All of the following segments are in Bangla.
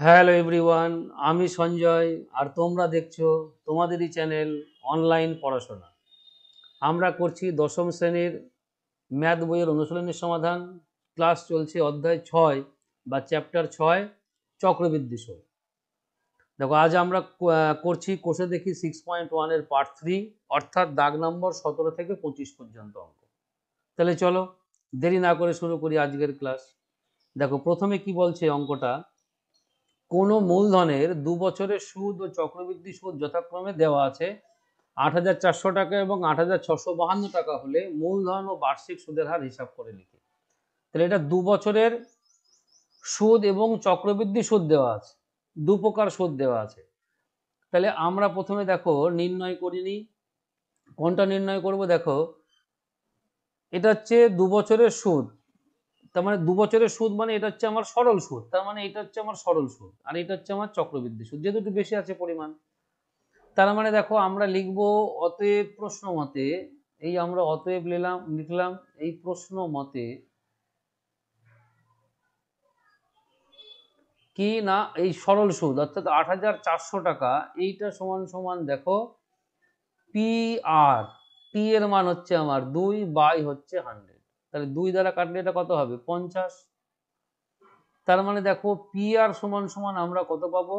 হ্যালো এভরিওয়ান, আমি সঞ্জয় আর তোমরা দেখছো তোমাদেরই চ্যানেল অনলাইন পড়াশোনা। আমরা করছি দশম শ্রেণীর ম্যাথ বইয়ের অনুশীলনের সমাধান। ক্লাস চলছে অধ্যায় 6 বা চ্যাপ্টার 6 চক্রবৃদ্ধি সুদ। দেখো আজ আমরা করছি কোষে দেখি 6.1 এর পার্ট 3, অর্থাৎ দাগ নম্বর 17 থেকে 25 পর্যন্ত অঙ্ক। তাহলে চলো দেরি না করে শুরু করি আজকের ক্লাস। দেখো প্রথমে কি বলছে অঙ্কটা, কোনো মূলধনের 2 বছরের সুদ ও চক্রবৃদ্ধি সুদ যথাক্রমে দেওয়া আছে 8,400 টাকা এবং 8,652 টাকা হলে মূলধন ও বার্ষিক সুদের হার হিসাব করে লিখি। তাহলে এটা 2 বছরের সুদ এবং চক্রবৃদ্ধি সুদ দেওয়া আছে, দু প্রকার সুদ দেওয়া আছে। তাহলে আমরা প্রথমে দেখো নির্ণয় করিনি, কোনটা নির্ণয় করব। দেখো এটা হচ্ছে 2 বছরের সুদ, তার মানে 2 বছরের সুদ মানে এটা হচ্ছে আমার সরল সুদ, তার মানে এটা হচ্ছে আমার সরল সুদ, আর এটা হচ্ছে আমার চক্রবৃদ্ধি সুদ, যেহেতু একটু বেশি আছে পরিমাণ। তার মানে দেখো আমরা লিখব অতএব প্রশ্ন মতে, এই আমরা অতএব লিখলাম এই প্রশ্ন মতে কি না, এই সরল সুদ অর্থাৎ 8,400 টাকা, এইটা সমান সমান দেখো পি আর টি এর মান হচ্ছে আমার 2 বাই হচ্ছে 100। তাহলে 2 দ্বারা কাটলে এটা কত হবে 50। তার মানে দেখো পি আর সমান সমান আমরা কত পাবো,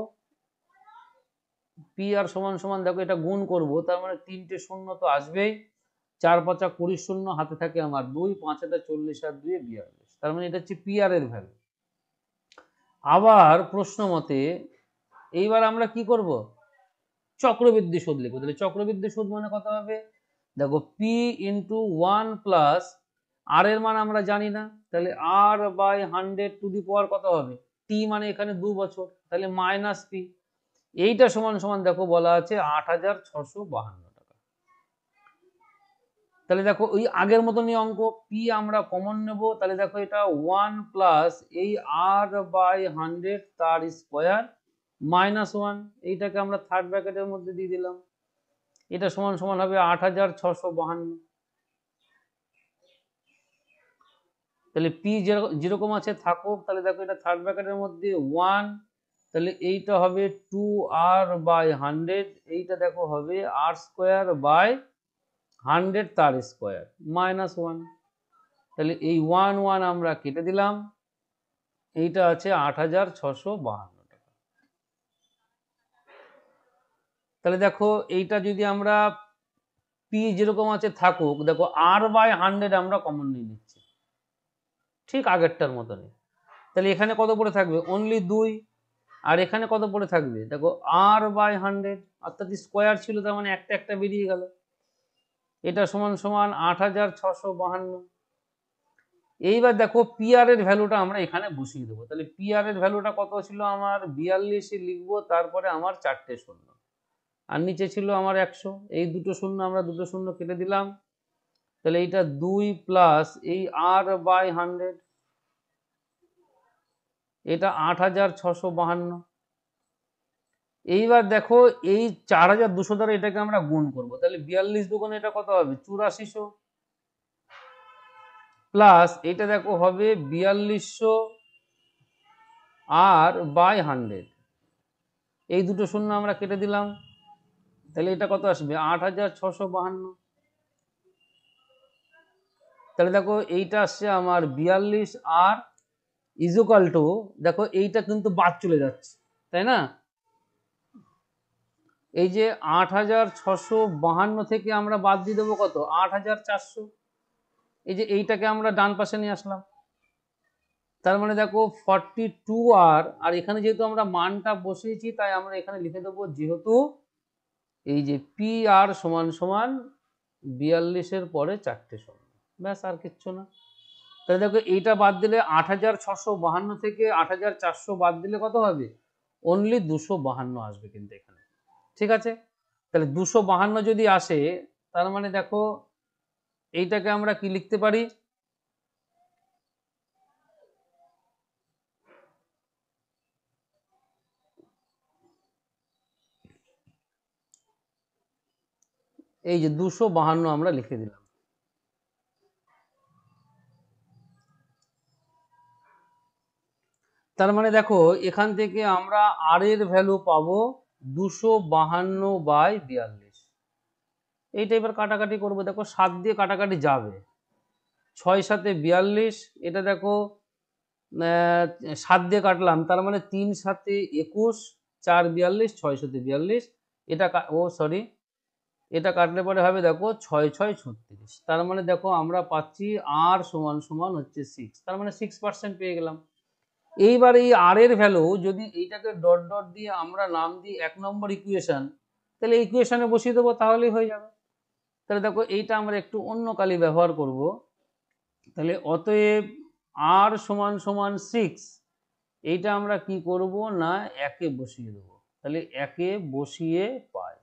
পি আর সমান সমান দেখো এটা গুণ করব, তার মানে 3টে শূন্য তো আসবেই, 4 5 20 শূন্য, হাতে থাকে আমার 2, 5 40 আর 2 42। তার মানে এটা হচ্ছে পি আর এর ভ্যালু। আবার প্রশ্ন মতে এইবার আমরা কি করব, চক্রবৃদ্ধি সুদ লিখবো। তাহলে চক্রবৃদ্ধি সুদ মানে কত হবে, দেখো পি ইন্টু 1 প্লাস আর এর মান আমরা জানি না, তাহলে আর বাই 100 টু দি পাওয়ার কত হবে, টি মানে এখানে 2 বছর, তাহলে মাইনাস পি, এইটা সমান সমান দেখো বলা আছে 8,652 টাকা। তাহলে দেখো ওই আগের মতনই অঙ্ক, পি আমরা কমন নেব, তাহলে দেখো এটা 1 প্লাস এই আর বাই 100 তার স্কোয়ার মাইনাস 1, এইটাকে আমরা থার্ড ব্র্যাকেটের মধ্যে দিয়ে দিলাম, এটা সমান সমান হবে 8,652। তাহলে পি যেরকম আছে থাকুক, তাহলে দেখো এটা থার্ড ব্র্যাকেটের মধ্যে 1, তাহলে এইটা হবে 2 আর বাই 100, এইটা দেখো হবে আর স্কোয়ার বাই 100 তার স্কোয়ার মাইনাস 1। তাহলে এই 1 1 আমরা কেটে দিলাম, এইটা আছে 8,652 টাকা। তাহলে দেখো এইটা যদি আমরা পি যেরকম আছে থাকুক, দেখো আর বাই 100 আমরা কমন নিয়ে নিচ্ছি ঠিক আগেরটার মতনই, তাহলে এখানে কত পড়ে থাকবে অনলি 2, আর এখানে কত পড়ে থাকবে দেখো আর বাই 100, অর্থাৎ স্কোয়ার ছিল, তার মানে একটা একটা বেরিয়ে গেল, এটা সমান সমান 8,652। এইবার দেখো পি আর এর ভ্যালুটা আমরা এখানে বসিয়ে দেবো। তাহলে পি আর এর ভ্যালুটা কত ছিল আমার 42 লিখবো, তারপরে আমার 4টে শূন্য, আর নিচে ছিল আমার 100, এই দুটো শূন্য আমরা দুটো শূন্য কেটে দিলাম, তাহলে এইটা 2 প্লাস এই আর বাই 100, এটা 8,652। এইবার দেখো এই 4,200 দ্বারা এটাকে আমরা গুণ করব, তাহলে 42 দুগুণে এটা কত হবে 8400, প্লাস এটা দেখো হবে 4200 আর বাই 100, এই দুটো শূন্য আমরা কেটে দিলাম, তাহলে এটা কত আসবে 8,652। তাহলে দেখো এইটা আসছে আমার 42 আর ইজুকাল টু, দেখো এইটা কিন্তু বাদ চলে যাচ্ছে তাই না, এই যে 8,652 থেকে আমরা বাদ দিয়ে দেবো কত 8,400, এই যে এইটাকে আমরা ডান পাশে নিয়ে আসলাম, তার মানে দেখো 42 আর এখানে যেহেতু আমরা মানটা বসিয়েছি তাই আমরা এখানে লিখে দেবো, যেহেতু এই যে পি আর সমান সমান 42-এর পরে 4টে শূন্য, ব্যাস আর কিচ্ছু না। তাহলে দেখো এইটা বাদ দিলে 8,652 থেকে 8,400 বাদ দিলে কত হবে অনলি 252 আসবে কিন্তু এখানে, ঠিক আছে। তাহলে 252 যদি আসে, তার মানে দেখো এইটাকে আমরা কি লিখতে পারি, এই যে 252 আমরা লিখে দিলাম। তার মানে দেখো এখান থেকে আমরা আর এর ভ্যালু পাবো 252/42। এইটা এবার কাটাকাটি করবো, দেখো 7 দিয়ে কাটাকাটি যাবে, 6 7 42, এটা দেখো 7 দিয়ে কাটলাম, তার মানে 3 7 21, 4 42, 6 7 42, এটা সরি, এটা কাটলে পরে হবে দেখো 6 6 36। তার মানে দেখো আমরা পাচ্ছি আর সমান সমান হচ্ছে 6, তার মানে 6% পেয়ে গেলাম। এইবার এই আর এর ভ্যালু যদি এইটাকে ডট ডট দিয়ে আমরা নাম দিই 1 নম্বর ইকুয়েশন, তাহলে ইকুয়েশনে বসিয়ে দেবো, তাহলেই হয়ে যাবে। তাহলে দেখো এইটা আমরা একটু অন্য কালি ব্যবহার করব। তাহলে অতএব আর সমান সমান 6, এইটা আমরা কি করব না একে বসিয়ে দেবো, তাহলে একে বসিয়ে পাই,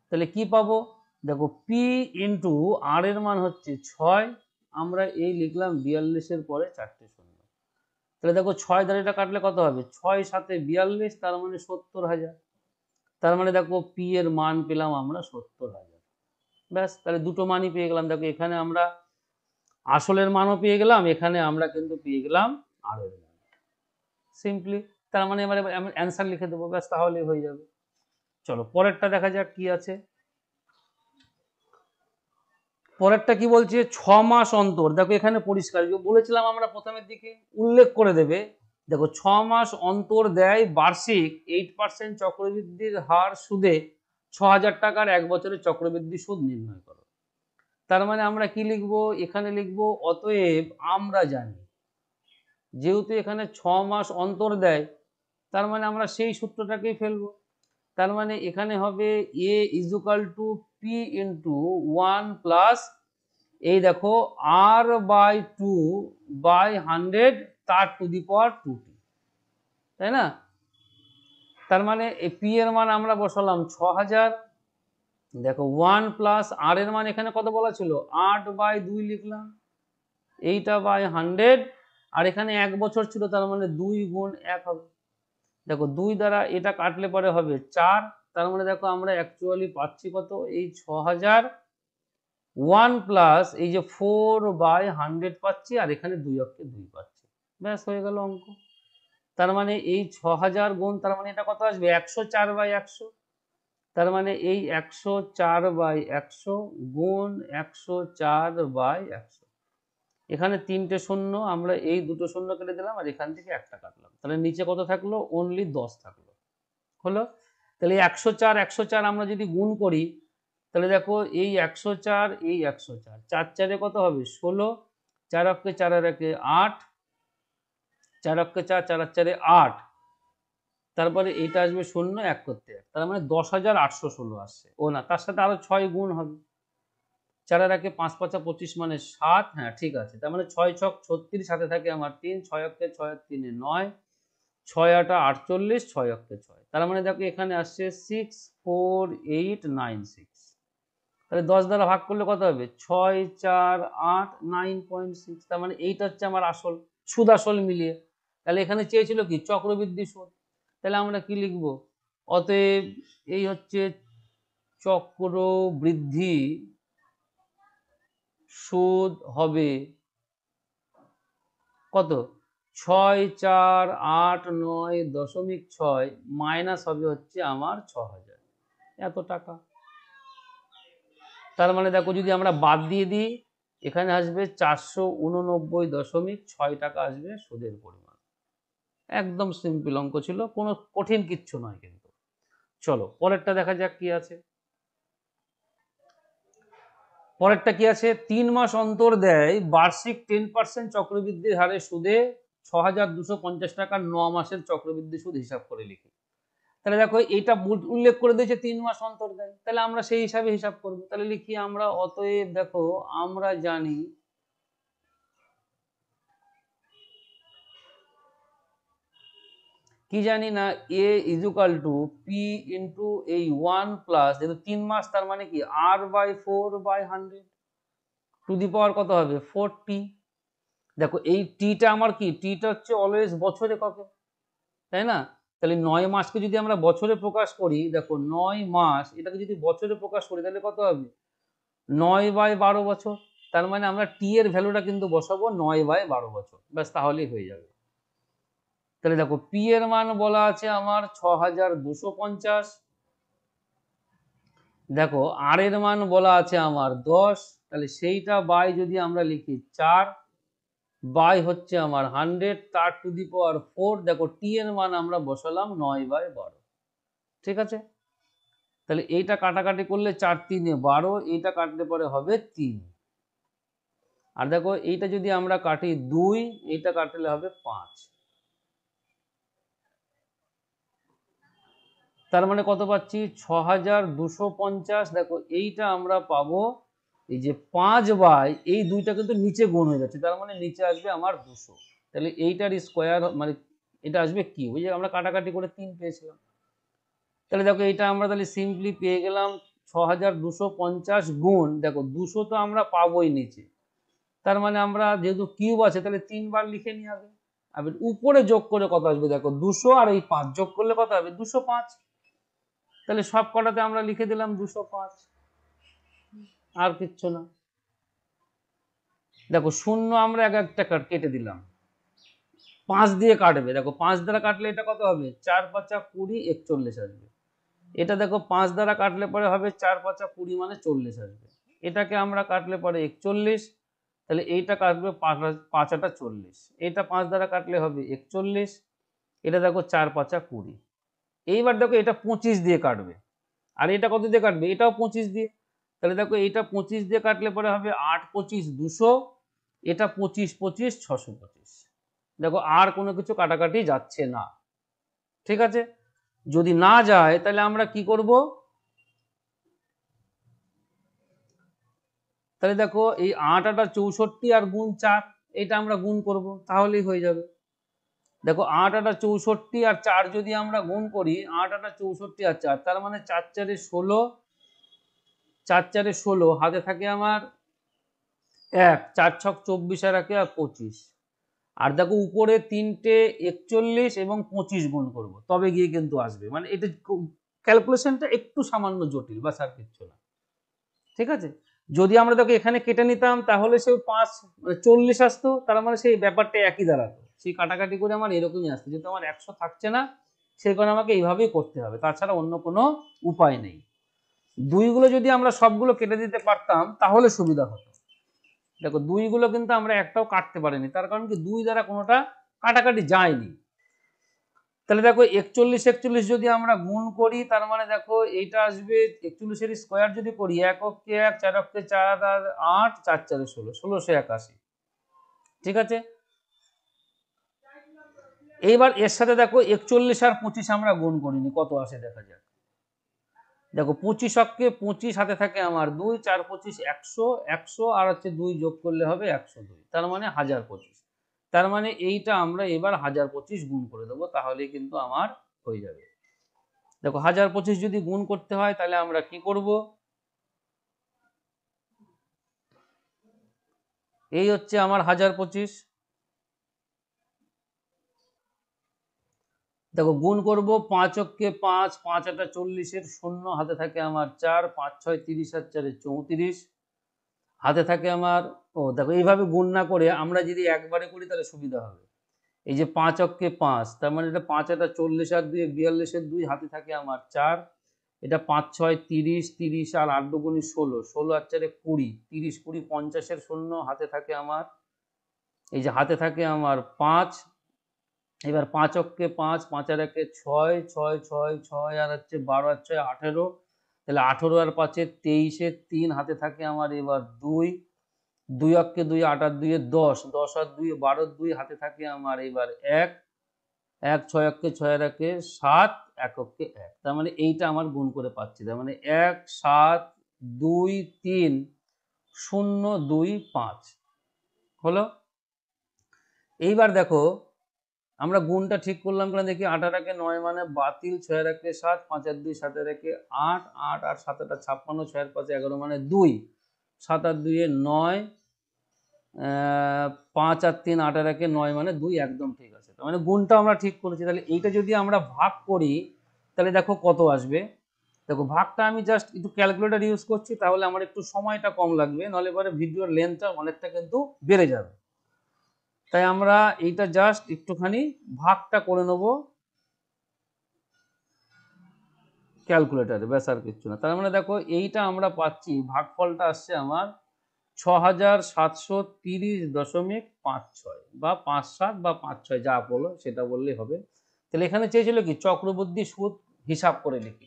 তাহলে কি পাবো, দেখো পি ইন্টু আর এর মান হচ্ছে 6, আমরা এই লিখলাম 42-এর পরে 4টে শূন্য, তাহলে দেখো 6 দ্বারা এটা কাটলে কত হবে, 6 7 42, তার মানে 70,000। তার মানে দেখো পি এর মান পেলাম আমরা 70,000। ব্যাস, তাহলে দুটো মানই পেয়ে গেলাম। দেখো এখানে আমরা আসলের মানও পেয়ে গেলাম, এখানে আমরা কিন্তু পেয়ে গেলাম আর এর মান, সিম্পলি। তার মানে এবার আমি অ্যান্সার লিখে দেবো, ব্যাস, তাহলেই হয়ে যাবে। চলো পরেরটা দেখা যাক কি আছে। পরেরটা কি বলছে, 6 মাস অন্তর, দেখো এখানে পরিষ্কার বলেছিলাম আমরা প্রথমের দিকে উল্লেখ করে দেবে, দেখো 6 মাস অন্তর দেয় বার্ষিক 8% চক্রবৃদ্ধির হার সুদে 6,000 টাকার 1 বছরের চক্রবৃদ্ধি সুদ নির্ণয় করো। তার মানে আমরা কি লিখবো, এখানে লিখবো অতএব আমরা জানি, যেহেতু এখানে 6 মাস অন্তর দেয়, তার মানে আমরা সেই সূত্রটাকেই ফেলবো। তার মানে এখানে হবে a equal to P into 1 plus, এই দেখো r/2/100 তার টু দি পাওয়ার 2t, তাই না? তার মানে পি এর মান আমরা বসালাম 6,000, দেখো 1 প্লাস আর এর মান এখানে কত বলা ছিল, 8/2 লিখলাম, এইটা বাই 100, আর এখানে 1 বছর ছিল, তার মানে 2 গুণ 1 হবে। দেখো 2 দ্বারা এটা কাটলে পরে হবে 4, তার মানে দেখো আমরা অ্যাকচুয়ালি পাচ্ছি কত, এই 6,000, 1 প্লাস এই যে 4/100 পাচ্ছি, আর এখানে 2 অক্ষে 2 পাচ্ছি, ব্যাস হয়ে গেল অঙ্ক। তার মানে এই 6,000 গুণ, তার মানে এটা কত আসবে, 104/100, তার মানে এই 104/100 গুণ 104/100, এখানে 3টে শূন্য, আমরা এই দুটো শূন্য কেটে দিলাম, আর এখান থেকে একটা কাটলাম, তাহলে নিচে কত থাকলো, অনলি 10 থাকলো, হলো। তাহলে 104 104 আমরা যদি গুণ করি, তাহলে দেখো এই 104 এই 104, 4 4 কত হবে 16, 4 অক্ষে 4 আর 1 8, 4 অক্ষে 4, 4 আর 4 8, তারপরে এইটা আসবে 0 1 করতে 1, তার মানে 10,816 আসছে। ও না, তার সাথে আরো 6 গুণ হবে, 4 আর 1 5 5 25 মানে 7, হ্যাঁ ঠিক আছে, তার মানে 6 6 36, সাথে থাকে আমার 3, 6 অক্ষে 6 আর 3 9, 6 8 48, 6 অক্ষে 6, তার মানে দেখো এখানে আসছে 64896, তাহলে 10 দ্বারা ভাগ করলে কত হবে, 6 4 8 9.6, তার মানে এইটা হচ্ছে আমার আসল সুদ, আসল মিলিয়ে। তাহলে এখানে চেয়েছিল কি, চক্রবৃদ্ধি সুদ, তাহলে আমরা কি লিখব, অতএব এই হচ্ছে চক্রবৃদ্ধি সুদ হবে কত, 6,489.6 মাইনাস হবে হচ্ছে আমার 6,000, এত টাকা। তার মানে দেখো যদি আমরা বাদ দিয়ে দিই, এখানে আসবে 489.6 টাকা আসবে সুদের পরিমাণ। একদম সিম্পল অঙ্ক ছিল, কোনো কঠিন কিচ্ছু নয় কিন্তু। চলো পরেরটা দেখা যাক কি আছে। পরেরটা কি আছে, 3 মাস অন্তর দেয় বার্ষিক 10% চক্রবৃদ্ধির হারে সুদে 6,250 টাকার 9 মাসের চক্রবৃদ্ধি সুদ হিসাব করে লিখি। তাহলে দেখো এইটা উল্লেখ করে দিয়েছে 3 মাস অন্তর দেয়, তাহলে আমরা সেই হিসাবে হিসাব করব। তাহলে লিখি আমরা, অতএব দেখো আমরা জানি কি জানি না, a equal to P into এই 1 প্লাস, যেহেতু 3 মাস তার মানে কি r/4/100 টু দি পাওয়ার কত হবে 4t। দেখো এই টিটা আমার কি, টিটা হচ্ছে অলওয়েজ বছরে কত, তাই না? তাহলে 9 মাসকে যদি আমরা বছরে প্রকাশ করি, দেখো 9 মাস এটাকে যদি বছরে প্রকাশ করি, তাহলে কত হবে 9/12 বছর, তার মানে আমরা টি এর ভ্যালুটা কিন্তু বসাবো 9/12 বছর, ব্যাস তাহলেই হয়ে যাবে। তাহলে দেখো পি এর মান বলা আছে আমার 6250, দেখো আর এর মান বলা আছে আমার 10, তাহলে সেইটা বাই যদি আমরা লিখি 4 বাই হচ্ছে আমার 100 তার টু দি পাওয়ার 4, দেখো টি এর মান আমরা বসালাম 9/12। ঠিক আছে, তাহলে এইটা কাটাকাটি করলে 4 3 12, এইটা কাটলে পরে হবে 3, আর দেখো এইটা যদি আমরা কাটি 2, এইটা কাটলে হবে 5। তার মানে কত পাচ্ছি 6250। দেখো এইটা আমরা পাবো এই যে 5 বাই এই দুইটা কিন্তু নিচে গুণ হয়ে যাচ্ছে, তার মানে নিচে আসবে আমার 200, তাহলে এইটার স্কোয়ার মানে এটা আসবে কি, ওই যে আমরা কাটাকাটি করে 3 পেয়েছিলাম। তাহলে দেখো এইটা আমরা তাহলে সিম্পলি পেয়ে গেলাম 6250 গুণ, দেখো 200 তো আমরা পাবোই নিচে, তার মানে আমরা যেহেতু কিউব আছে তাহলে 3 বার লিখে নিয়ে হবে। আর উপরে যোগ করে কত আসবে, দেখো 200 আর এই 5 যোগ করলে কত হবে 205, তাহলে সব কটাতে আমরা লিখে দিলাম 205, আর কিচ্ছু না। দেখো শূন্য আমরা এক একটা কেটে দিলাম, 5 দিয়ে কাটবে, দেখো 5 দ্বারা কাটলে এটা কত হবে 4 5 20 41 আসবে। এটা দেখো 5 দ্বারা কাটলে পরে হবে 4 5 20 মানে 40 আসবে। এটাকে আমরা কাটলে পরে 41, তাহলে এইটা কাটবে 5 5 40, এটা 5 দ্বারা কাটলে হবে 41, এটা দেখো 4 5 20। এইবার দেখো এটা 25 দিয়ে কাটবে, আর এটা কত দিয়ে কাটবে, এটাও 25 দিয়ে, তাহলে দেখো এটা 25 দিয়ে কাটলে পরে হবে 8 25 200, এটা 25 25 625। দেখো আর কোনো কিছু কাটাকাটি যাচ্ছে না। ঠিক আছে, যদি না যায় তাহলে আমরা কি করব, তাহলে দেখো এই 8 8 64 আর গুণ 4, এটা আমরা গুণ করব তাহলেই হয়ে যাবে। দেখো 8 8 64 আর 4 যদি আমরা গুণ করি, 8 8 64 আর 4, তার মানে 4 4 16, 4 4 16, হাতে থাকে আমার 1, 4 6 24 আর 1 25, আর দেখো উপরে 3টে 41 এবং 25 গুণ করব তবে গিয়ে কিন্তু আসবে, মানে এটা ক্যালকুলেশনটা একটু সামান্য জটিল, বাস আর কিচ্ছু না। ঠিক আছে, যদি আমরা দেখো এখানে কেটে নিতাম তাহলে সে 5 40 আসতো, তার মানে সেই ব্যাপারটা একই দাঁড়াতো, সেই কাটাকাটি করে আমার এরকমই আসতো, যেহেতু আমার 100 থাকছে না সেই কারণে আমাকে এইভাবেই করতে হবে, তাছাড়া অন্য কোনো উপায় নেই। দুইগুলো যদি আমরা সবগুলো কেটে দিতে পারতাম তাহলে সুবিধা হতো। দেখো দুইগুলো কিন্তু আমরা একটাও কাটতে পারিনি, তার কারণ কি 2 দ্বারা কোনোটা কাটাকাটি যায়নি। তাহলে দেখো 41 41 যদি আমরা গুণ করি, তার মানে দেখো এইটা আসবে 41 এর স্কোয়ার যদি করি, 1 অক্ষে 1 4 অক্ষে 4 আর 8 4 4 16 1681। ঠিক আছে, এইবার এর সাথে দেখো 41 আর 25 আমরা গুণ করিনি, কত আসে দেখা যাক। দেখো 25 অক্ষে 25, হাতে থাকে আমার 2, 4 25 100 100 আর হচ্ছে 2 যোগ করলে হবে 102, তার মানে 1025। তার মানে এইটা আমরা এবার 1025 গুণ করে দেবো, তাহলেই কিন্তু আমার হয়ে যাবে। দেখো 1025 যদি গুণ করতে হয় তাহলে আমরা কি করব, এই হচ্ছে আমার 1025। দেখো গুণ করব 5 অক্ষে 5, 5 8 40 এর শূন্য, হাতে থাকে আমার 4, 5 6 30 আর 4 34, হাতে থাকে আমার, ও দেখো এইভাবে গুণ না করে আমরা যদি একবারে করি তাহলে সুবিধা হবে। এই যে 5 অক্ষে 5, তার মানে এটা 5 8 40 আর 2 42 এর 2, হাতে থাকে আমার 4, এটা 5 6 30 30 আর 8 দুগুণে 16, 16 আর 4 20, 30 20 50 এর শূন্য, হাতে থাকে আমার, এই যে হাতে থাকে আমার 5, এবার 5 অক্ষে 5, 5 আর 1 6 6 6 6 আর হচ্ছে 12 আর 6 18, তাহলে 18 আর 5 23 এর 3, হাতে থাকে আমার এবার 2, 2 অক্ষে 2 8 আর 2 10, 10 আর 2 12 2, হাতে থাকে আমার এবার 1, 1 6 অক্ষে 6 আর 1 7, 1 অক্ষে 1, তার মানে এইটা আমার গুণ করে পাচ্ছি, তার মানে 1 7 2 3 0 2 5 হলো। এইবার দেখো আমরা গুণটা ঠিক করলাম কিনা দেখি, 8 আর 1 9 মানে বাতিল, 6 আর 1 7, 5 আর 2 7 আর 1 8, 8 আর 7 আর 56, 6 আর 5 11 মানে 2, 7 আর 2 9, 5 আর 3 8 আর 1 9 মানে 2, একদম ঠিক আছে, তার মানে গুণটা আমরা ঠিক করেছি। তাহলে এইটা যদি আমরা ভাগ করি তাহলে দেখো কত আসবে, দেখো ভাগটা আমি জাস্ট একটু ক্যালকুলেটর ইউজ করছি, তাহলে আমার একটু সময়টা কম লাগবে, নাহলে পরে ভিডিওর লেন্থটা অনেকটা কিন্তু বেড়ে যাবে। তাই আমরা এইটা জাস্ট একটুখানি ভাগটা করে নেব ক্যালকুলেটরে, ব্যাস আর কিচ্ছু না। তার মানে দেখো এইটা আমরা পাচ্ছি, ভাগফলটা আসছে আমার ৬৭৩০.৫৬ বা ৫৭ বা ৫৬ যা বলো সেটা বললেই হবে। তাহলে এখানে চেয়েছিল কি চক্রবৃদ্ধি সুদ হিসাব করে লিখি।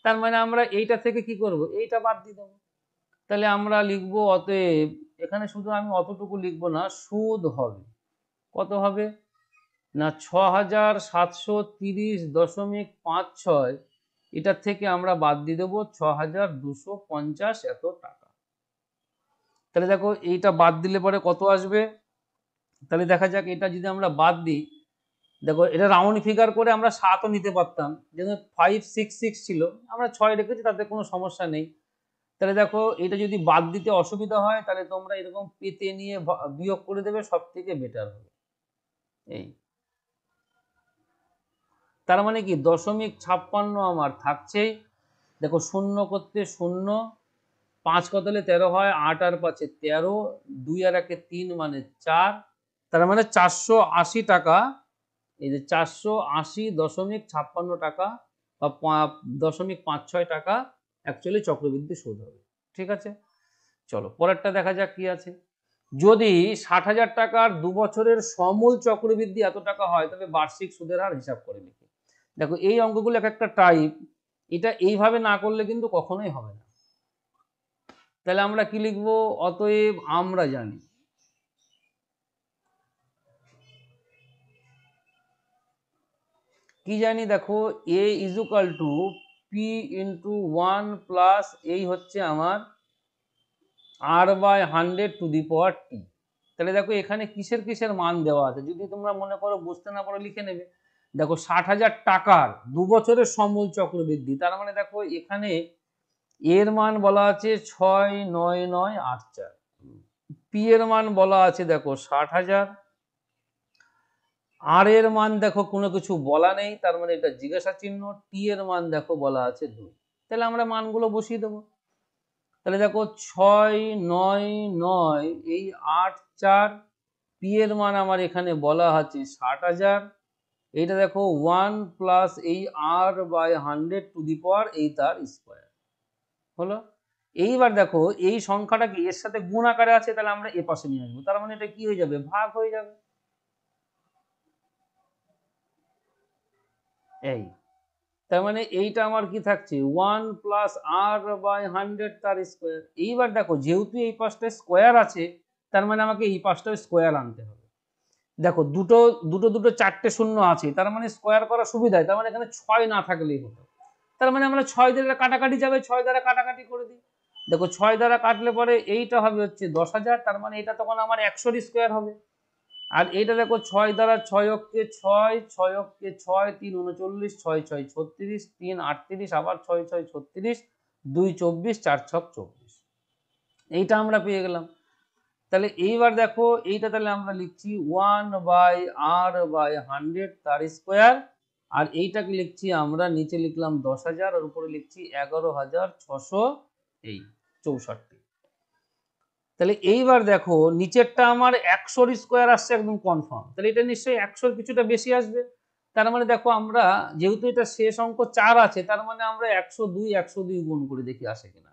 তার মানে আমরা এইটা থেকে কি করব, এইটা বাদ দিয়ে দেবো। তাহলে আমরা লিখব অতএব, এখানে শুধু আমি অতটুকু লিখব না, সুদ হবে কত হবে না ৬৭৩০.৫৬, এটার থেকে আমরা বাদ দিয়ে দেবো ৬২৫০ এত টাকা। তাহলে দেখো এইটা বাদ দিলে পরে কত আসবে, তাহলে দেখা যাক এটা যদি আমরা বাদ দিই, দেখো এটা রাউন্ড ফিগার করে আমরা 7ও নিতে পারতাম, যেহেতু 566 ছিল, আমরা 6 রেখেছি, তাতে কোনো সমস্যা নেই। তাহলে দেখো এটা যদি বাদ দিতে অসুবিধা হয়, তাহলে তোমরা এরকম পেতে নিয়ে বিয়োগ করে দেবে, সব থেকে বেটার হবে। এই তার মানে কি 0.56 আমার থাকছেই। দেখো শূন্য করতে শূন্য, 5 কত হলে 13 হয়, 8 আর 5 13, 2 আর 1 3 মানে 4, তার মানে 480 টাকা। এই যে 480.56 টাকা বা 0.56 টাকা অ্যাকচুয়ালি চক্রবৃদ্ধি সুদ হবে। ঠিক আছে, চলো পরেরটা দেখা যাক কি আছে। যদি 60,000 টাকার 2 বছরের সমূল চক্রবৃদ্ধি এত টাকা হয়, তবে বার্ষিক সুদের হার হিসাব করে লিখি। দেখো এই অঙ্কগুলো এক একটা টাইপ, এটা এইভাবে না করলে কিন্তু কখনোই হবে না। তাহলে আমরা কি লিখবো, অতএব আমরা জানি কি জানি, দেখো a equal to p into 1 plus এই হচ্ছে আমার r/100 t। তাহলে দেখো এখানে কিসের কিসের মান দেওয়া আছে, যদি তোমরা মনে করো বুঝতে না পারো লিখে নেবে। দেখো 60,000 টাকার 2 বছরের সমূল চক্রবৃদ্ধি, তার মানে দেখো এখানে এর মান বলা আছে 69984, পি এর মান বলা আছে দেখো 60,000, আর এর মান দেখো কোনো কিছু বলা নেই, তার মানে এটা জিজ্ঞাসা চিহ্ন, টি এর মান দেখো বলা আছে 2। তাহলে আমরা মানগুলো বসিয়ে দেবো। তাহলে দেখো 699 এই 84, পি এর মান আমার এখানে বলা আছে 60,000, এইটা দেখো 1 প্লাস এই r/100 এই তার স্কোয়ার হলো। এইবার দেখো এই সংখ্যাটা কি এর সাথে গুণ আকারে আছে, তাহলে আমরা এ পাশে নিয়ে আসবো, তার মানে এটা কি হয়ে যাবে, ভাগ হয়ে যাবে। এই তার মানে এইটা আমার কি থাকছে 1 প্লাস r/100 তার স্কোয়ার। এইবার দেখো যেহেতু এই পাশটা স্কোয়ার আছে, তার মানে আমাকে এই পাশটা স্কোয়ার আনতে হবে। দেখো দুটো দুটো দুটো 4টে শূন্য আছে, তার মানে স্কোয়ার করা সুবিধায়, তার মানে এখানে 6 না থাকলেই হতো। তার মানে আমরা 6 দ্বারা কাটাকাটি যাবে, 6 দ্বারা কাটাকাটি করে দিই। দেখো 6 দ্বারা কাটলে পরে এইটা হবে হচ্ছে 10,000, তার মানে এটা তখন আমার 100 স্কোয়ার হবে। আর এইটা দেখো 6 দ্বারা 6 অক্ষে 6, 6 অক্ষে 6, 3 39, 6 6 36, 3 38, আবার 6 6 36, 2 24, 4 6 24, এইটা আমরা পেয়ে গেলাম। তাহলে এইবার দেখো এইটা তাহলে আমরা লিখছি 1/r/100 তার স্কোয়ার, আর এইটাকে লিখছি আমরা নিচে লিখলাম 10,000 আর উপরে লিখছি 11,664। তাহলে এইবার দেখো নিচেরটা আমার 100 স্কোয়ার আসছে একদম কনফার্ম, তাহলে এটা নিশ্চয়ই 100 কিছুটা বেশি আসবে। তার মানে দেখো আমরা যেহেতু এটা শেষ অঙ্ক 4 আছে, তার মানে আমরা 102 গুণ করে দেখি আসে কিনা।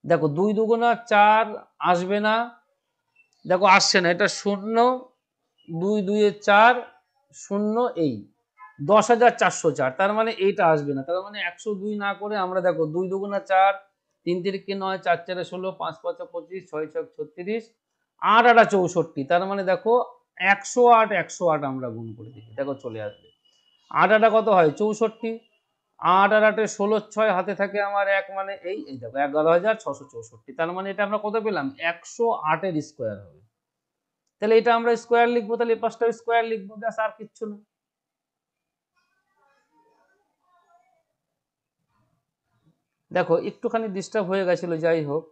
দেখো 2 দুগুণা 4 আসবে না, দেখো আসছে না, এটা 0, 2 2 এ 4, 0 এই 10,404, তার মানে এইটা আসবে না। তার মানে 102 না করে আমরা দেখো 2 দুগুণা 4, 3 তিরিকে 9, 4 4 16, 5 5 25, 6 6 36, 8 8 64, তার মানে দেখো 108 108 আমরা গুণ করে দেখি, দেখো চলে আসবে। 8 8 কত হয় 64, 8 আর 8 16 6 হাতে থাকে আমার 1, মানে এই দেখো 11,664, তার মানে এটা আমরা কত পেলাম 108 এর স্কোয়ার হবে। তাহলে এটা আমরা স্কোয়ার লিখবো, তাহলে এই পাশটা স্কোয়ার লিখবো, ব্যাস আর কিচ্ছু না। দেখো একটুখানি ডিস্টার্ব হয়ে গেছিল, যাই হোক।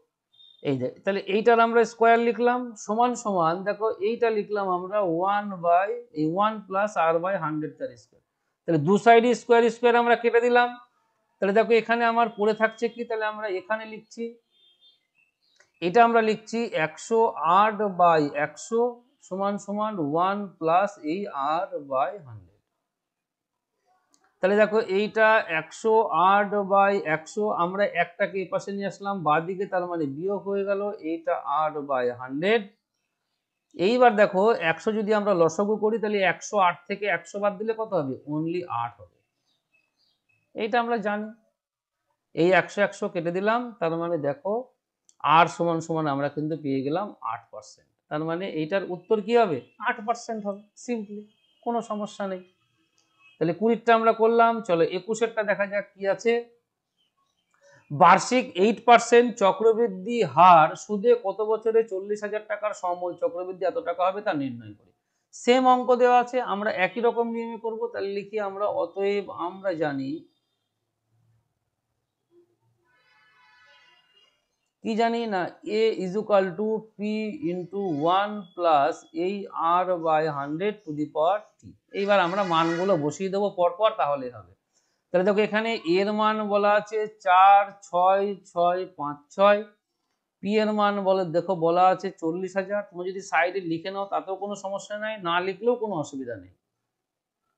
এই যে তাহলে এইটার আমরা স্কোয়ার লিখলাম সমান সমান, দেখো এইটা লিখলাম আমরা 1 প্লাস r/100 তার স্কোয়ার। তাহলে দু সাইডে স্কোয়ার স্কোয়ার আমরা কেটে দিলাম, তাহলে দেখো এখানে আমার পড়ে থাকছে কি, তাহলে আমরা এখানে লিখছি, এটা আমরা লিখছি 108/100 সমান সমান 1 প্লাস এই r/100। তাহলে দেখো এইটা 108/100, আমরা একটাকে এই পাশে নিয়ে আসলাম বাঁদিকে, তার মানে বিয়োগ হয়ে গেল, এইটা 8/100। এইবার দেখো 100 যদি আমরা লসাগু করি তাহলে 108 থেকে 100 বাদ দিলে কত হবে, অনলি 8 হবে। এইটা আমরা জানি, এই 100 কেটে দিলাম, তার মানে দেখো আর সমান সমান আমরা কিন্তু পেয়ে গেলাম 8%। তার মানে এইটার উত্তর কি হবে, 8% হবে, সিম্পলি, কোনো সমস্যা নেই। তাহলে 20টা আমরা করলাম, চলো 21এরটা দেখা যাক কি আছে। বার্ষিক 8% চক্রবৃদ্ধি হার সুদে কত বছরে 40,000 টাকার সমমূল চক্রবৃদ্ধি এত টাকা হবে তা নির্ণয় করি। সেম অঙ্ক দেওয়া আছে, আমরা একই রকম নিয়মে করব। তাহলে লিখি আমরা, অতএব আমরা জানি, কি জানি না, a is equal to P into 1 plus এই r/100 এইবার আমরা মানগুলো বসিয়ে দেবো পরপর, তাহলে হবে। তাহলে দেখো এখানে এর মান বলা আছে 46656, পি এর মান দেখো বলা আছে 40,000। তুমি যদি সাইডে লিখে নাও তাতেও কোনো সমস্যা নাই, না লিখলেও কোনো অসুবিধা নেই,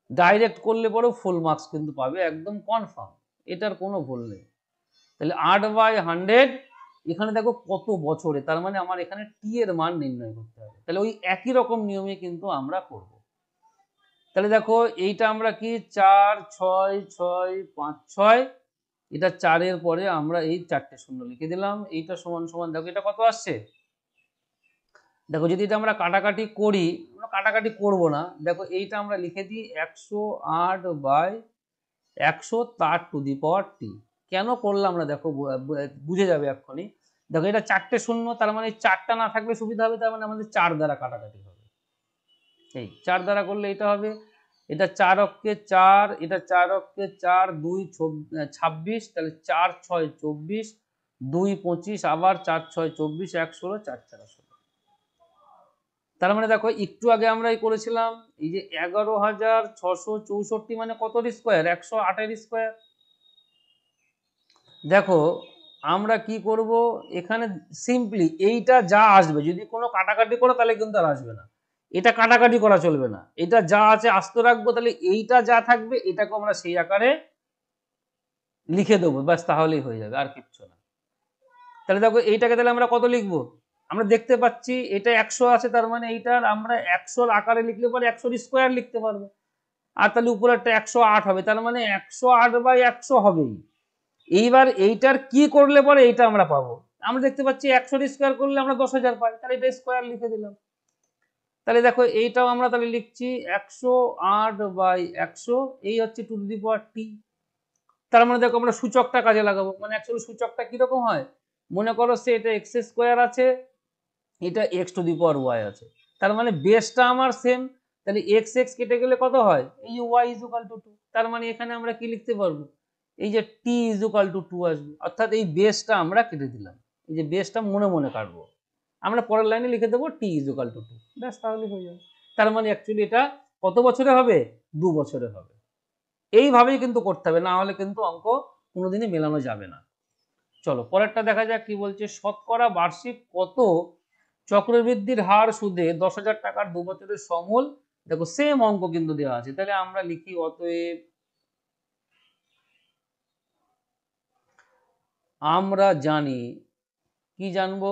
ডাইরেক্ট করলে পরেও ফুল মার্কস কিন্তু পাবে, একদম কনফার্ম, এটার কোনো ভুল নেই। তাহলে 8/100 এখানে দেখো কত বছরে, তার মানে আমার এখানে টি এর মান নির্ণয় করতে হবে। তাহলে ওই একই রকম নিয়মে কিন্তু আমরা করব। তাহলে দেখো এইটা আমরা কি 46656, এটা 4-এর পরে আমরা এই 4টে শূন্য লিখে দিলাম, এইটা সমান সমান দেখো এটা কত আসছে। দেখো যদি এটা আমরা কাটাকাটি করি, আমরা কাটাকাটি করব না, দেখো এইটা আমরা লিখে দিই 108/100 তার টু দি পাওয়ার টি। কেন করলাম আমরা দেখো বুঝে যাবে এক্ষুনি। দেখো এটা 4টে শূন্য, তার মানে 4টা না থাকলে সুবিধা হবে, তার মানে আমাদের 4 দ্বারা কাটাকাটি হবে। এই 4 দ্বারা করলে এটা হবে, এটা 4 অক্ষে 4, এটা 4 অক্ষে 4, 2 26, তাহলে 4 6 24, 2 25, আবার 4 6 24, 1 16, 4 4 16। তার মানে দেখো একটু আগে আমরা এই করেছিলাম, এই যে 11,664 মানে কত স্কোয়ার, 108-এর স্কোয়ার। দেখো আমরা কি করব, এখানে সিম্পলি এইটা যা আসবে, যদি কোনো কাটাকাটি করো তাহলে কিন্তু আর আসবে না, এটা কাটাকাটি করা চলবে না, এটা যা আছে আস্ত রাখবো, তাহলে এইটা যা থাকবে এটাকে আমরা সেই আকারে লিখে দেবো, ব্যাস, তাহলেই হয়ে যাবে, আর কিচ্ছু না। তাহলে দেখো এইটাকে তাহলে আমরা কত লিখবো, আমরা দেখতে পাচ্ছি এটা 100 আছে, তার মানে এইটার আমরা 100 আকারে লিখলে পরে 100 স্কোয়ার লিখতে পারবো, আর তাহলে উপরে একটা 108 হবে, তার মানে 108/100 হবেই। এইবার এইটার কি করলে পরে এইটা আমরা পাবো, আমরা দেখতে পাচ্ছি 100 স্কোয়ার করলে আমরা 10,000 পাই, তাহলে এটা স্কোয়ার লিখে দিলাম। তাহলে দেখো এইটাও আমরা তাহলে লিখছি 108/100, এই হচ্ছে টু দি পাওয়ার টি। তার মানে দেখো আমরা সূচকটা কাজে লাগাবো, মানে অ্যাকচুয়ালি সূচকটা কিরকম হয়, মনে করো সে এটা এক্স স্কোয়ার আছে, এটা X to the power Y আছে, তার মানে বেসটা আমার সেম, তাহলে এক্স এক্স কেটে গেলে কত হয়, এই যে ওয়াই ইজ ইকুয়াল টু 2, তার মানে এখানে আমরা কি লিখতে পারবো, এই যে টি ইজ ইকুয়াল টু 2 আসবে, অর্থাৎ এই বেসটা আমরা কেটে দিলাম, এই যে বেসটা মনে মনে কাটবো, আমরা পরের লাইনে লিখে দেবো টি ইজ ইকুয়াল টু 2, ব্যাস, তাহলে হয়ে যাবে। তার মানে অ্যাকচুয়ালি এটা কত বছরে হবে, 2 বছরে হবে। এইভাবেই কিন্তু করতে হবে, না হলে কিন্তু অঙ্ক কোনোদিনই মেলানো যাবে না। চলো পরেরটা দেখা যাক কি বলছে, শতকরা বার্ষিক কত চক্রবৃদ্ধির হার সুদে 10,000 টাকার 2 বছরের সমূল, দেখো সেম অঙ্ক কিন্তু দেওয়া আছে, তাহলে আমরা লিখি, অতএব আমরা জানি, কি জানবো,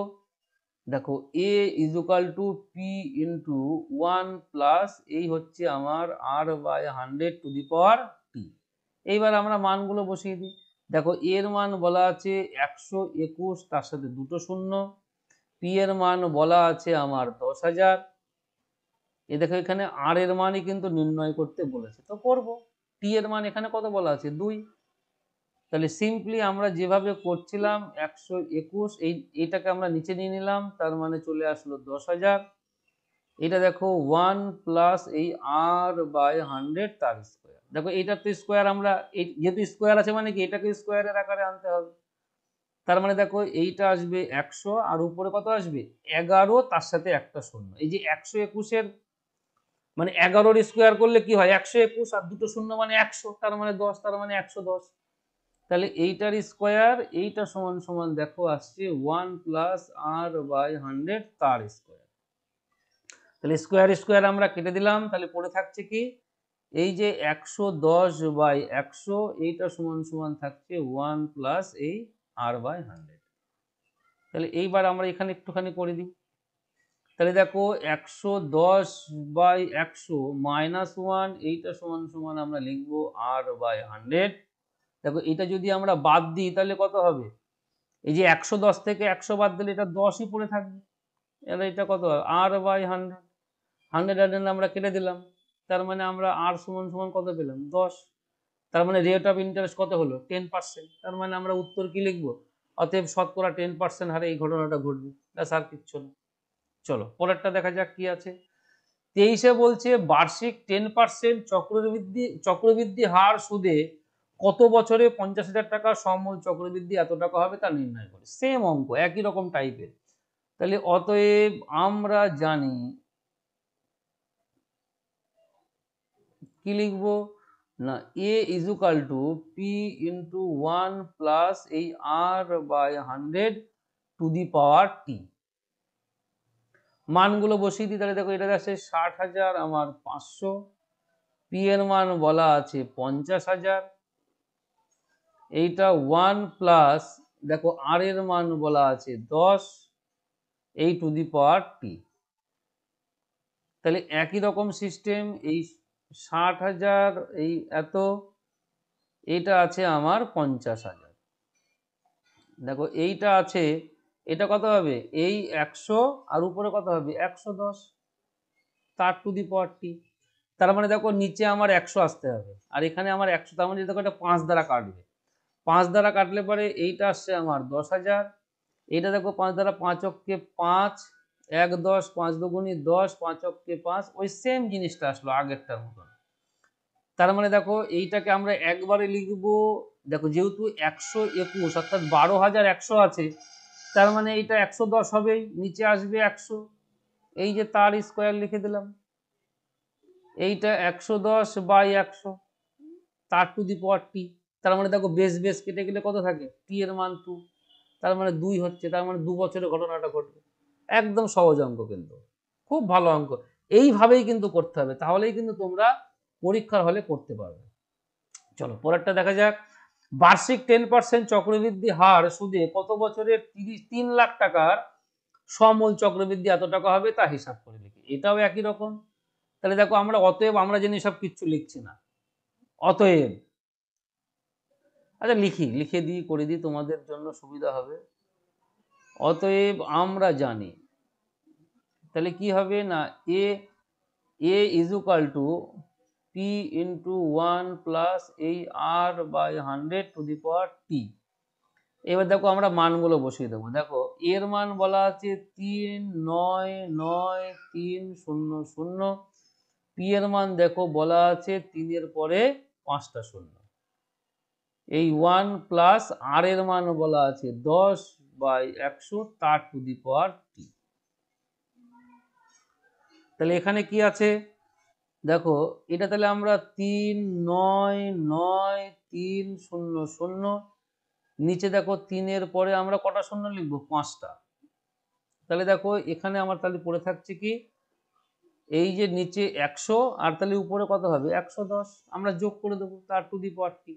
দেখো a is equal to P into 1 plus এই হচ্ছে আমার r/100 টু দি পাওয়ার টি। এইবার আমরা মানগুলো বসিয়ে দিই, দেখো এর মান বলা আছে 121, তার সাথে দুটো শূন্য, পি এর মান বলা আছে আমার 10,000, এ দেখো এখানে আর এর মানই কিন্তু নির্ণয় করতে বলেছে, তো করব। টি এর মান এখানে কত বলা আছে, 2, তাহলে সিম্পলি আমরা যেভাবে করছিলাম 121, এইটাকে আমরা নিচে নিয়ে নিলাম, তার মানে চলে আসলো 10,000, এটা দেখো 1 প্লাস এই r/100 তার স্কোয়ার, দেখো এইটার তো স্কোয়ার, আমরা যেহেতু স্কোয়ার আছে মানে কি এটাকে স্কোয়ারের আকারে আনতে হবে, তার মানে দেখো এইটা আসবে 100, আর উপরে কত আসবে 11, তার সাথে একটা শূন্য, এই যে 121-এর মানে 11-র স্কোয়ার করলে কি হয় 121, আর দুটো শূন্য মানে 100, তার মানে 10, তার মানে 110। তাহলে এইটার স্কোয়ার, এইটা সমান সমান দেখো আসছে 1 প্লাস আর বাই 100 তার স্কোয়ার। তাহলে স্কোয়ার স্কোয়ার আমরা কেটে দিলাম, তাহলে পড়ে থাকছে কি এই যে 110 বাই 100, এইটা সমান সমান থাকছে 1 প্লাস এই আর বাই 100। তাহলে এইবার আমরা এখানে একটুখানি করে দিই। তাহলে দেখো 110 বাই 100 মাইনাস 1, এইটা সমান সমান আমরা লিখবো আর বাই 100। দেখো এটা যদি আমরা বাদ দিই তাহলে কত হবে, এই যে 110 থেকে 100 বাদ দিলে এটা 10ই পড়ে থাকবে। এবার এটা কত হবে আর বাই 100, 100 আমরা কেটে দিলাম, তার মানে আমরা আর সমান সমান কত পেলাম 10। তার মানে রেট অফ ইন্টারেস্ট কত হলো 10%। তার মানে আমরা উত্তর কি লিখবো, অতএব শতকরা 10% হারে এই ঘটনাটা ঘটবে, ব্যাস আর কিচ্ছু না। চলো পরেরটা দেখা যাক কি আছে। 23-এ বলছে বার্ষিক 10% চক্রবৃদ্ধি হার সুদে কত বছরে 50,000 টাকা সমূল চক্রবৃদ্ধি এত টাকা হবে তা নির্ণয় করে। সেম অঙ্ক, একই রকম টাইপের। তাহলে অতএব আমরা জানি কি লিখবো না, a is equal to P into 1 plus এই আর বাই 100 টু দি পাওয়ার টি। মানগুলো বসিয়ে দিই, তাহলে দেখো এটা আছে 60,000 আমার 500, পি এর মান বলা আছে 50,000, এইটা 1 প্লাস দেখো আর এর মান বলা আছে 10, এই টু দি পাওয়ার টি। তাহলে একই রকম সিস্টেম, এই 60,000 এই এত, এইটা আছে আমার 50,000। দেখো এইটা আছে, এটা কত হবে এই 100 আর উপরে কত হবে 110 তার টু দি পাওয়ার টি। তার মানে দেখো নিচে আমার 100 আসতে হবে আর এখানে আমার 100, তার মানে দেখো এটা 5 দ্বারা কাটবে। 5 দ্বারা কাটলে পরে এইটা আসছে আমার 10,000, এইটা দেখো 5 দ্বারা 5 অক্ষে 5, 1 10, 5 দুগুণী 10, 5 অক্ষে 5, ওই সেম জিনিসটা আসলো আগেরটার মতন। তার মানে দেখো এইটাকে আমরা একবারে লিখবো, দেখো যেহেতু 121 অর্থাৎ 12,100 আছে, তার মানে এইটা 110 হবেই, নিচে আসবে 100, এই যে তার স্কোয়ার লিখে দিলাম, এইটা 110 বাই 100 তার টু দি পাওয়ার টি। তার মানে দেখো বেস বেস কেটে গেলে কত থাকে টি এর মান 2, তার মানে 2 হচ্ছে, তার মানে 2 বছরে ঘটনাটা ঘটবে। একদম সহজ অঙ্ক, কিন্তু খুব ভালো অঙ্ক। এইভাবেই কিন্তু করতে হবে, তাহলেই কিন্তু তোমরা পরীক্ষার হলে করতে পারবে। চলো পরেরটা দেখা যাক। বার্ষিক 10% চক্রবৃদ্ধি হার সুদে কত বছরের 3 লাখ টাকার সমূল চক্রবৃদ্ধি এত টাকা হবে তা হিসাব করে লিখি। এটাও একই রকম। তাহলে দেখো আমরা অতএব আমরা জেনে সব কিচ্ছু লিখছি না, অতএব আচ্ছা লিখে দিই, করে দিই, তোমাদের জন্য সুবিধা হবে। অতএব আমরা জানি, তাহলে কি হবে না A is equal to P into 1 plus এই আর বাই 100 টু দি পাওয়ার টি। এবার দেখো আমরা মানগুলো বসিয়ে দেবো। দেখো এর মান বলা আছে 3,9,9,3,0,0, পি এর মান দেখো বলা আছে 3 এর পরে 5টা শূন্য, এই 1 প্লাস আর এর মান বলা আছে 10 বাই 100 তার টু দি পাওয়ার টি। তাহলে এখানে কি আছে দেখো, এটা তাহলে আমরা 3,9,9,3,0,0, নিচে দেখো 3 এর পরে আমরা কটা শূন্য লিখবো 5টা। তাহলে দেখো এখানে আমার তাহলে পড়ে থাকছে কি এই যে নিচে 100 আর তাহলে উপরে কত হবে 110, আমরা যোগ করে দেবো তার টু দি পাওয়ার টি।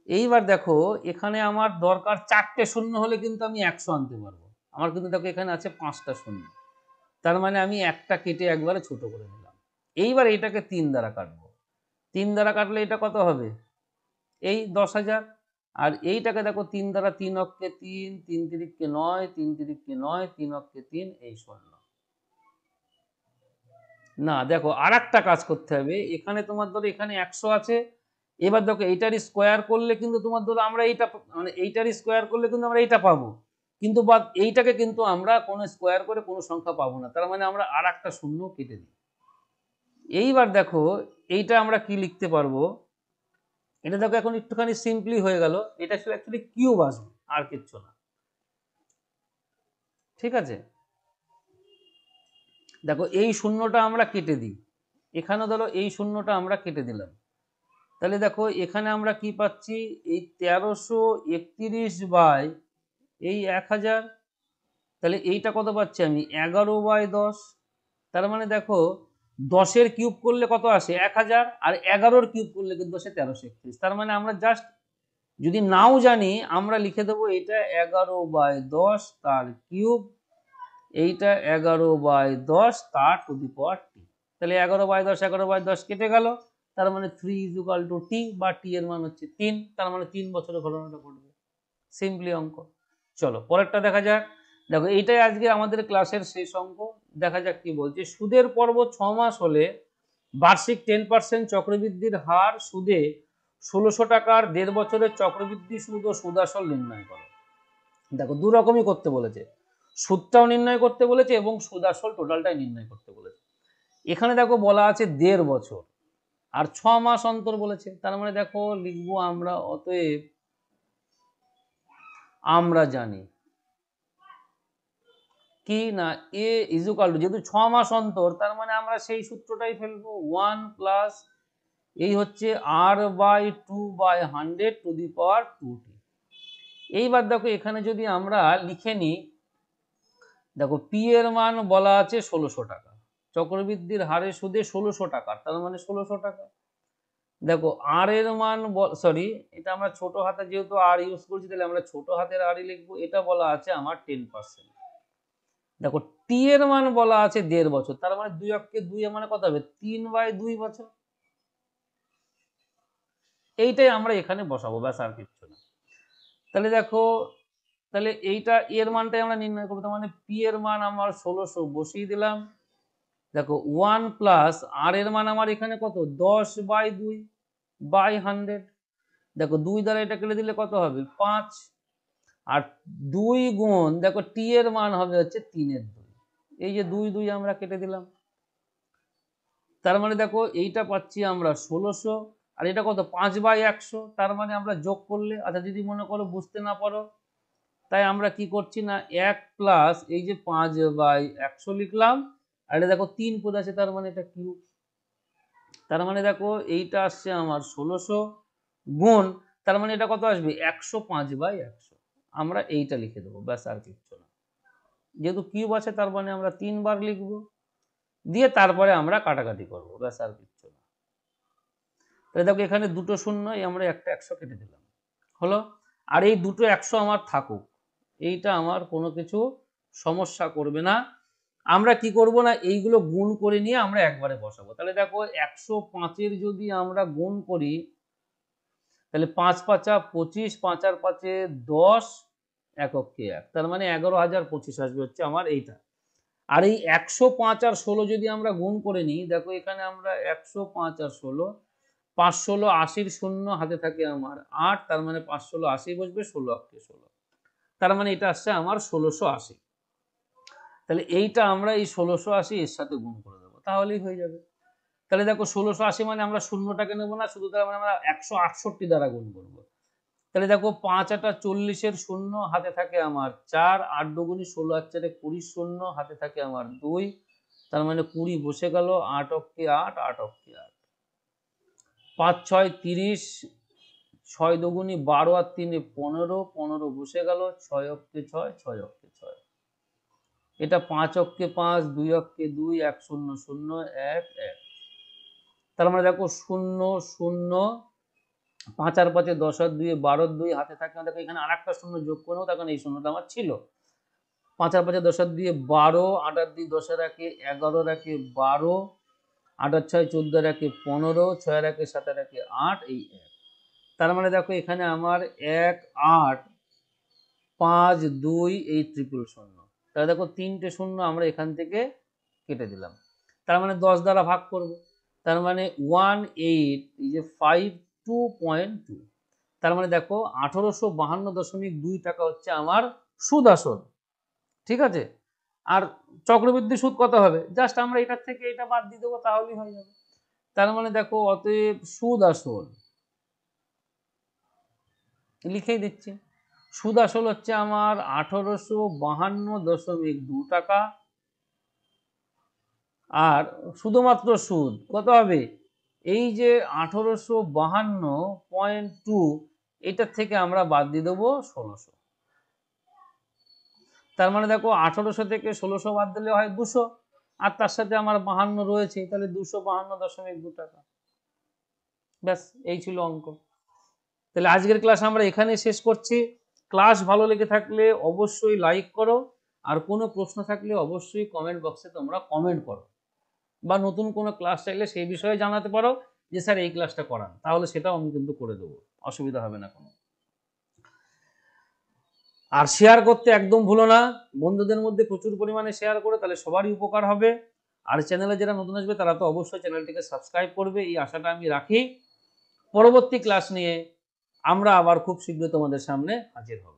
এইবার দেখো এখানে আমার দরকার 4টে শূন্য হলে কিন্তু আমি 100 আনতে পারবো। আমার কিন্তু দেখো এখানে আছে 5টা শূন্য, তার মানে আমি একটা কেটে একবারে ছোট করে দিলাম। এইবার এইটাকে 3 দ্বারা কাটবো, 3 দ্বারা কাটলে এটা কত হবে এই 10,000, আর এইটাকে দেখো 3 দ্বারা 3 অক্ষে 3, 3 তিরিকে 9, 3 তিরিকে 9, 3 অক্ষে 3, এই শূন্য। না দেখো আর একটা কাজ করতে হবে, এখানে তোমার ধরো এখানে 100 আছে, এবার দেখো এইটার স্কোয়ার করলে কিন্তু তোমার ধরো আমরা এইটা মানে এইটার স্কোয়ার করলে কিন্তু আমরা এইটা পাবো, কিন্তু বাদ এইটাকে কিন্তু আমরা কোনো স্কোয়ার করে কোনো সংখ্যা পাবো না, তার মানে আমরা আর একটা শূন্য কেটে দিই। এইবার দেখো এইটা আমরা কি লিখতে পারবো, এটা দেখো এখন একটুখানি সিম্পলি হয়ে গেল, এটা শুধু অ্যাকচুয়ালি কিউব আসবে আর কিচ্ছু না। ঠিক আছে, দেখো এই শূন্যটা আমরা কেটে দিই, এখানে ধরো এই শূন্যটা আমরা কেটে দিলাম, তাহলে দেখো এখানে আমরা কি পাচ্ছি, এই 1331 বাই এই 1000, তাহলে এইটা কত পাচ্ছি আমি 11/10। তার মানে দেখো 10-এর কিউব করলে কত আসে 1000, আর 11-র কিউব করলে কিন্তু আসে 1331। তার মানে আমরা জাস্ট যদি নাও জানি আমরা লিখে দেবো এটা 11/10 তার কিউব, এইটা 11/10 তার টু দি পাওয়ার টি। তাহলে 11/10 11/10 কেটে গেল, তার মানে 3 = টি, বা টি এর মান হচ্ছে 3, তার মানে 3 বছরের ঘটনাটা ঘটবে। সিম্পলি অঙ্ক। চলো পরেরটা দেখা যাক। দেখো এইটাই আজকে আমাদের ক্লাসের শেষ অঙ্ক। দেখা যাক কি বলছে। সুদের পর্ব 6 মাস হলে বার্ষিক 10% চক্রবৃদ্ধির হার সুদে 1600 টাকার 1.5 বছরের চক্রবৃদ্ধি সুদ ও সুদাসল নির্ণয় করো। দেখো দু রকমই করতে বলেছে, সুদটাও নির্ণয় করতে বলেছে এবং সুদাসল টোটালটাই নির্ণয় করতে বলেছে। এখানে দেখো বলা আছে 1.5 বছর আর 6 মাস অন্তর বলেছে, তার মানে দেখো লিখবো আমরা, অতএব আমরা জানি কি না এ ইজুকাল টু, যেহেতু 6 মাস অন্তর তার মানে আমরা সেই সূত্রটাই ফেলবো, 1 প্লাস এই হচ্ছে r/2/100 two the power 2t। এইবার দেখো এখানে যদি আমরা লিখে নিই, দেখো পি এর মান বলা আছে 1600 টাকা, চক্রবৃদ্ধির হারে সুদে 1600 টাকা, তার মানে 1600 টাকা। দেখো আর এর মান, সরি এটা আমরা ছোট হাতে যেহেতু আর ইউজ করছি তাহলে আমরা ছোট হাতের আর লিখবো, এটা বলা আছে আমার 10%। দেখো টি এর মান বলা আছে 1.5 বছর, তার মানে 2 অক্ষে 2 মানে কত হবে 3/2 বছর। এইটাই আমরা এখানে বসাবো, ব্যাস আর কিছু না। তাহলে দেখো, তাহলে এইটা এর মানটাই আমরা নির্ণয় করবো, তার মানে পি এর মান আমার 1600 বসিয়ে দিলাম। দেখো 1 প্লাস আর এর মান আমার এখানে কত 10/2/100। দেখো 2 দ্বারা এটা কেটে দিলে কত হবে 5, আর 2 গুণ দেখো টি এর মান হবে হচ্ছে 3/2, এই যে 2 আমরা কেটে দিলাম। তার মানে দেখো এইটা পাচ্ছি আমরা 1600, আর এটা কত 5/100, তার মানে আমরা যোগ করলে, আচ্ছা যদি মনে করো বুঝতে না পারো তাই আমরা কি করছি না 1 প্লাস এই যে 5/100 লিখলাম, আর এটা দেখো 3 পদ আছে তার মানে এটা কিউব। তার মানে দেখো এইটা আসছে আমার 1600 গুণ, তার মানে এটা কত আসবে 105/100। আমরা এইটা লিখে দেবো, ব্যাস আর কিচ্ছু না। যেহেতু কিউব আছে তার মানে আমরা 3 বার লিখবো, দিয়ে তারপরে আমরা কাটাকাটি করবো, ব্যাস আর কিচ্ছু না। তাহলে দেখো এখানে দুটো শূন্য, আমরা একটা 100 কেটে দিলাম, হলো। আর এই দুটো 100 আমার থাকুক, এইটা আমার কোনো কিছু সমস্যা করবে না। আমরা কি করব না এইগুলো গুণ করে নিয়ে আমরা একবারে বসাবো। তাহলে দেখো 105-এর যদি আমরা গুণ করি তাহলে 5×5 = 25, 5×5 = 10, এককে 1, তার মানে 11,025 আসবে হচ্ছে আমার এইটা। আর এই 105 আর 16 যদি আমরা গুণ করে নিই, দেখো এখানে আমরা 105 আর 16, 5-16 80-র শূন্য হাতে থাকে আমার 8, তার মানে 5-16 80 বসবে, 16×16, তার মানে এটা আসছে আমার 1680। তাহলে এইটা আমরা এই 1680 এর সাথে গুণ করে দেবো, তাহলেই হয়ে যাবে। তাহলে দেখো 1680 মানে আমরা শূন্যটাকে নেবো না, শুধু তার মানে আমরা 168 দ্বারা গুণ করবো। তাহলে দেখো 5×8 = 40-এর শূন্য হাতে থাকে আমার 4, 8 × 2 = 16, 8 × 4 = 20, শূন্য হাতে থাকে আমার 2, তার মানে 20 বসে গেল, 8×8 = 8, 8×8 = 8, 5×6 = 30, 6 × 2 = 12, আর 3 = 15, 15 বসে গেল, 6×6 = 6, 6×6 = 6, এটা 5×5 = 5, 2×2 = 2, 1 0 0 1 1, তার মানে দেখো 0 0, 5×5 = 10, আর 2 = 12, 2 হাতে থাকে, দেখো এখানে আরেকটা শূন্য যোগ করে নেবো, তখন এই শূন্যটা আমার ছিল। 5×5 = 10, আর 2 = 12, 8 আর 2 10 এর একে 11 এর একে 12, 8 আর 6 14 এর একে 15, 6 এর একে 7 এর একে 8, এই 1। তার মানে দেখো এখানে আমার 1 8 5 2 এই 000, তাহলে দেখো 3টে শূন্য আমরা এখান থেকে কেটে দিলাম, তার মানে 10 দ্বারা ভাগ করব, তার মানে 18 এই যে 52.2, তার মানে দেখো 1852.2 টাকা হচ্ছে আমার সুদ আসল। ঠিক আছে, আর চক্রবৃদ্ধি সুদ কত হবে, জাস্ট আমরা এটার থেকে এটা বাদ দিয়ে দেবো, তাহলেই হয়ে যাবে। তার মানে দেখো অতএব সুদ আসল লিখেই দিচ্ছি, সুদ আসল হচ্ছে আমার 1852.2 টাকা, আর শুধুমাত্র সুদ কত হবে এই যে 1852.2 এটার থেকে আমরা বাদ দিয়ে দেবো 1600। তার মানে দেখো 1800 থেকে 1600 বাদ দিলে হয় 200, আর তার সাথে আমার 52 রয়েছে, তাহলে 252.2 টাকা। ব্যাস, এই ছিল অঙ্ক। তাহলে আজকের ক্লাস আমরা এখানে শেষ করছি। ক্লাস ভালো লেগে থাকলে অবশ্যই লাইক করো, আর কোনো প্রশ্ন থাকলে অবশ্যই কমেন্ট বক্সে তোমরা কমেন্ট করো, বা নতুন কোনো ক্লাস চাইলে সেই বিষয়ে জানাতে পারো যে স্যার এই ক্লাসটা করান, তাহলে সেটাও আমি কিন্তু করে দেবো, অসুবিধা হবে না কোনো। আর শেয়ার করতে একদম ভুলো না, বন্ধুদের মধ্যে প্রচুর পরিমাণে শেয়ার করে, তাহলে সবারই উপকার হবে। আর চ্যানেলে যারা নতুন আসবে তারা তো অবশ্যই চ্যানেলটিকে সাবস্ক্রাইব করবে, এই আশাটা আমি রাখি। পরবর্তী ক্লাস নিয়ে আমরা আবার খুব শীঘ্রই তোমাদের সামনে হাজির হব।